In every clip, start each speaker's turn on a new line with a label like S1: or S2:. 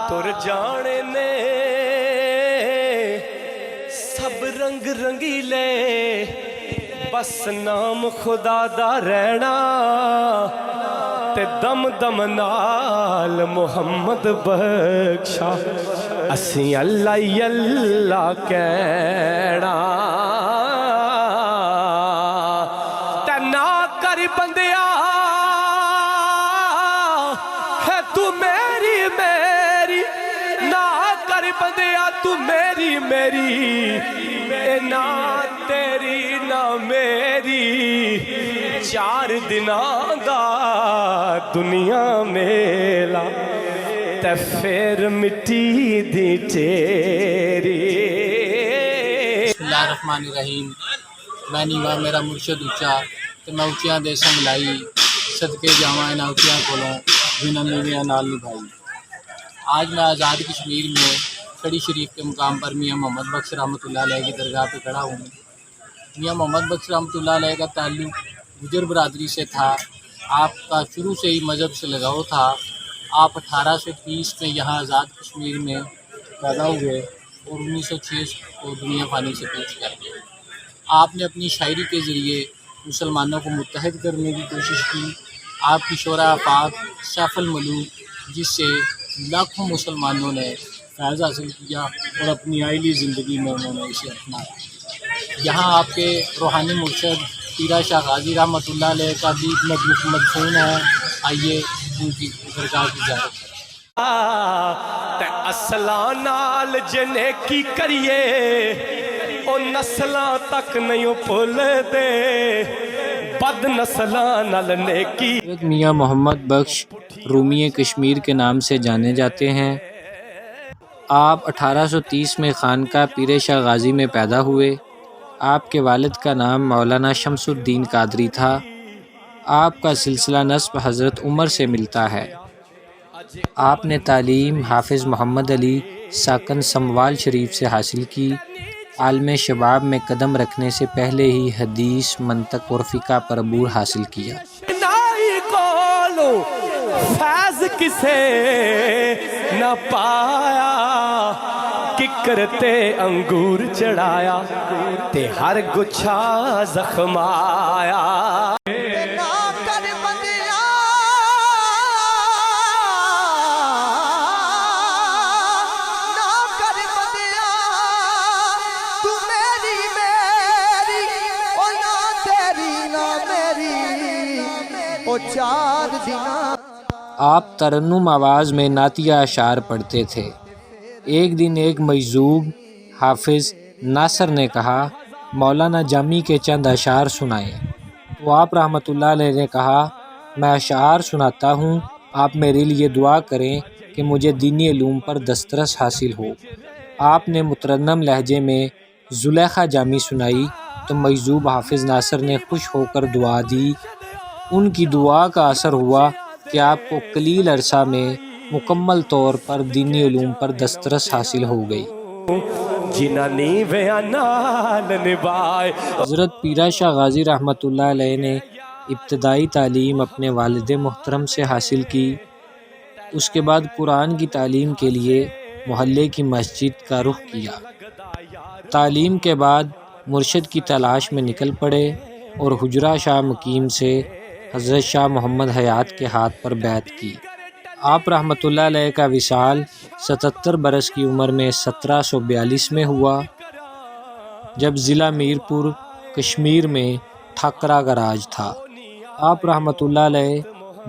S1: तुर जाने ने सब रंग रंगीले बस नाम खुदा दा रहना ते दम दम नाल मुहम्मद बख्शा असी अल्लाह अल्लाह कहना ते ना कर बंदिया है तू मेरी मेरी ना कर बंदिया तू मेरी मेरी ना तेरी ना मेरी चार दिनां दा दुनिया मेला ते फिर मिट्टी दी तेरी।
S2: बिस्मिल्लाहिर्रहमानिर्रहीम। मैं नीवा मेरा मुर्शद उच्चा ते मैं उच्चियां दे संगलाई सदके जावां इन्हां उच्चियां कोलों जिन्हां नीवियां नाल निभाई। आज मैं आज़ाद कश्मीर में खड़ी शरीफ के मुकाम पर मियाँ मोहम्मद बख्श रहमतुल्लाह अलैह की दरगाह पर खड़ा हूँ। मियाँ मोहम्मद बख्श रहमतुल्लाह अलैह का ताल्लुक़ गुजर बरादरी से था। आपका शुरू से ही मज़हब से लगाव था। आप 1830 में यहाँ आज़ाद कश्मीर में पैदा हुए और 1906 को दुनिया फानी से पेश कर गए। आपने अपनी शायरी के ज़रिए मुसलमानों को मुत्तहद करने की कोशिश की। आपकी शोरा पाक सैफुल मलूक जिससे लाखों मुसलमानों ने फैज़ हासिल किया और अपनी आइली ज़िंदगी में उन्होंने इसे अपनाया। यहाँ आपके रूहानी मुर्शद पीरा शाह गाजी रहमतुल्लाह अलैह का भी मदफून है। आइए उनकी दरगाह की ज़ियारत करें।
S1: ते असलां नाल जने की करिए ओ नस्लां तक नहीं भुलदे बद नस्लां नाल नेकी।
S2: मियाँ मोहम्मद बख्श रूमी कश्मीर के नाम से जाने जाते हैं। आप 1830 में खानका पीर शाह गाजी में पैदा हुए। आपके वालिद का नाम मौलाना शमसुद्दीन कादरी था। आपका सिलसिला नस्ब हज़रत उमर से मिलता है। आपने तालीम हाफिज़ मोहम्मद अली साकन समवाल शरीफ से हासिल की। आलम शबाब में कदम रखने से पहले ही हदीस मंतक और फ़िक़्ह पर अबूर हासिल किया।
S1: फैज़ किसे न पाया कि करते अंगूर चढ़ाया ते हर गुच्छा जख्माया।
S2: आप तरन्नुम आवाज़ में नातिया अशार पढ़ते थे। एक दिन एक मजजूब हाफिज़ नासर ने कहा मौलाना जामी के चंद अशार सुनाएं। तो आप रहमतुल्लाह अलैह ने कहा मैं अशार सुनाता हूँ, आप मेरे लिए दुआ करें कि मुझे दीनी इल्म पर दस्तरस हासिल हो। आपने मुतरन्नम लहजे में ज़ुलेखा जामी सुनाई तो मजजूब हाफिज़ नासर ने खुश होकर दुआ दी। उनकी दुआ का असर हुआ कि आपको कलील अरसा में मुकम्मल तौर पर दीनी उलूम पर दस्तरस हासिल हो गई। हज़रत पीरा शाह गाजी रहमतुल्लाह अलैह ने इब्तदाई तालीम अपने वालिद मोहतरम से हासिल की। उसके बाद कुरान की तालीम के लिए मोहल्ले की मस्जिद का रुख किया। तालीम के बाद मुर्शिद की तलाश में निकल पड़े और हुजरा शाह मुकीम से हज़रत शाह मोहम्मद हयात के हाथ पर बैत की। आप रहमतुल्लाह अलैह का विसाल 77 बरस की उम्र में 1742 में हुआ, जब ज़िला मीरपुर कश्मीर में ठाकरा का राज था। आप रहमतुल्लाह अलैह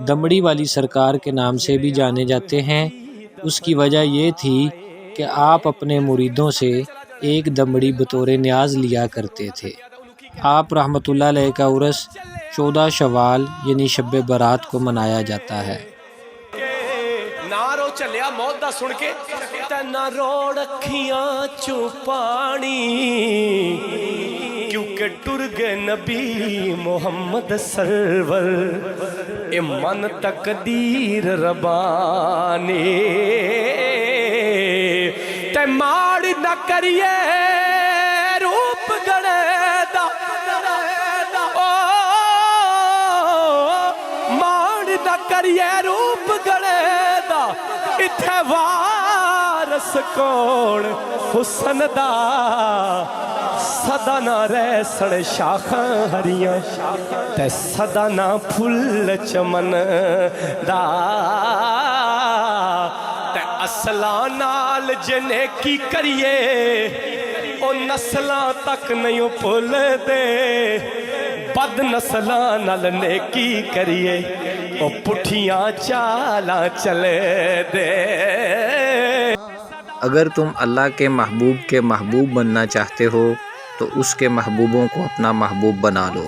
S2: दमड़ी वाली सरकार के नाम से भी जाने जाते हैं। उसकी वजह ये थी कि आप अपने मुरीदों से एक दमड़ी बतौर न्याज लिया करते थे। आप रहमतुल्लाह अलैह का उर्स 14 शवाल यानी शब बारात को मनाया जाता है।
S1: नारो चलिया मौत दा सुन के ना रोड़ अखियां चू पानी क्योंकि टुर गए नबी मोहम्मद सरवर ए मन तकदीर रबानी ते माड़ न करिए रूप गणे दा माड़ न करिए रूप गणे दा इत्थे वार वारस कौन हुसन दा सदा ना रहसन शाखां हरियां ते सदा ना फुल चमन दा ते असलां नाल जने की करिए ओ नस्लां तक नहीं भुल दे बद नस्लां नाल नेकी करिए ओ पुठियां चालां चले दे।
S3: अगर तुम अल्लाह के महबूब बनना चाहते हो तो उसके महबूबों को अपना महबूब बना लो।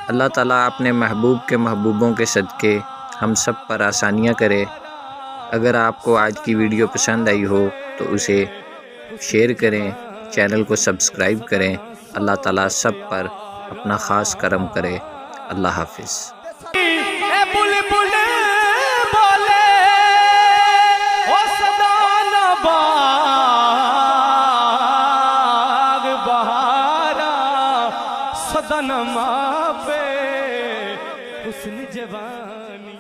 S3: अल्लाह ताला अपने महबूब के महबूबों के सदक़े हम सब पर आसानियाँ करे। अगर आपको आज की वीडियो पसंद आई हो तो उसे शेयर करें, चैनल को सब्सक्राइब करें। अल्लाह ताला सब पर अपना ख़ास करम करे। अल्लाह हाफिज़।
S1: बुलबुल बोले ओ सदा ना बाग बहारा सदा न मापे हुस्न जवानी